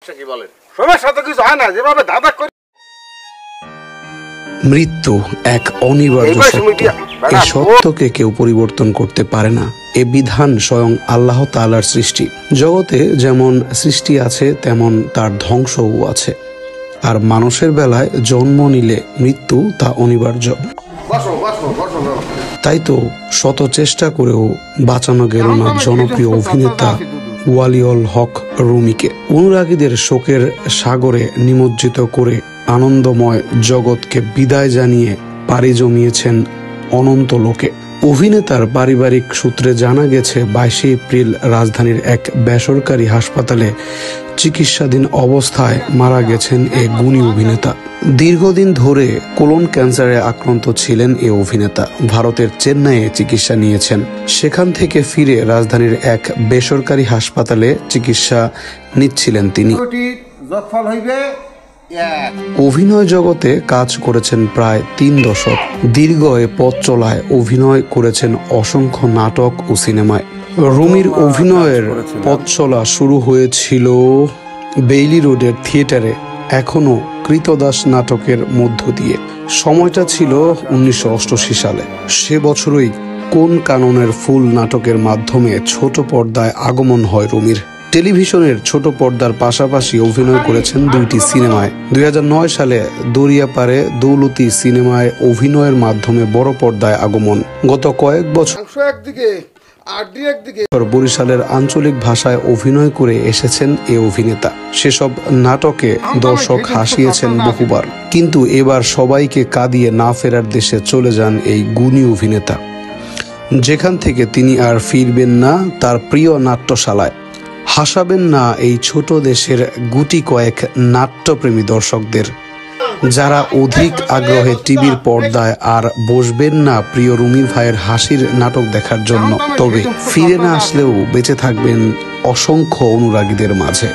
সমস্যা কি বলেন? সমস্যা তো কিছু হয় না, যেভাবে ধাঁধা করি। মৃত্যু এক অনিবার্য সত্য। এই সত্যকে কেউ পরিবর্তন করতে পারে না। এ বিধান স্বয়ং আল্লাহ তাআলার সৃষ্টি। জগতে যেমন সৃষ্টি আছে তেমন তার ধ্বংসও আছে। আর মানুষের বেলায় জন্ম নিলে মৃত্যু তা অনিবার্য। তাই তো শত চেষ্টা করেও বাঁচানো গেল না জনপ্রিয় অভিনেতা ওয়ালিউল হক রুমিকে। অনুরাগীদের শোকের সাগরে নিমজ্জিত করে আনন্দময় জগৎকে বিদায় জানিয়ে পাড়ি জমিয়েছেন অনন্ত লোকে। অভিনেতার পারিবারিক সূত্রে জানা গেছে 22 এপ্রিল রাজধানীর এক বেসরকারি হাসপাতালে চিকিৎসাধীন অবস্থায় মারা গেছেন এ গুণী অভিনেতা। দীর্ঘদিন ধরে কোলন ক্যান্সারে আক্রান্ত ছিলেন এ অভিনেতা। ভারতের চেন্নাইয়ে চিকিৎসা নিয়েছেন। সেখান থেকে ফিরে রাজধানীর এক বেসরকারি হাসপাতালে চিকিৎসা নিচ্ছিলেন তিনি। অভিনয় জগতে কাজ করেছেন প্রায় 3 দশক। দীর্ঘ এ পথ চলায় অভিনয় করেছেন অসংখ্য নাটক ও সিনেমায়। রুমির অভিনয়ের পথ চলা শুরু হয়েছিল বেইলি রোডের থিয়েটারে, এখনো কৃতদাস নাটকের মধ্য দিয়ে। সময়টা ছিল 1988 সালে। সে বছরই কোন কাননের ফুল নাটকের মাধ্যমে ছোট পর্দায় আগমন হয় রুমির। টেলিভিশনের ছোট পর্দার পাশাপাশি অভিনয় করেছেন 2টি সিনেমায়। 2009 সালে দরিয়াপাড়ে দৌলতি সিনেমায় অভিনয়ের মাধ্যমে বড় পর্দায় আগমন। গত কয়েক বছর বরিশালের আঞ্চলিক ভাষায় অভিনয় করে এসেছেন এ অভিনেতা। সেসব নাটকে দর্শক হাসিয়েছেন বহুবার। কিন্তু এবার সবাইকে কাঁদিয়ে না ফেরার দেশে চলে যান এই গুণী অভিনেতা, যেখান থেকে তিনি আর ফিরবেন না তার প্রিয় নাট্যশালায়। হাসাবেন না এই ছোট দেশের গুটি কয়েক নাট্যপ্রেমী দর্শকদের, যারা অধিক আগ্রহে টিভির পর্দায় আর বসবেন না প্রিয় রুমি ভাইয়ের হাসির নাটক দেখার জন্য। তবে ফিরে না আসলেও বেঁচে থাকবেন অসংখ্য অনুরাগীদের মাঝে।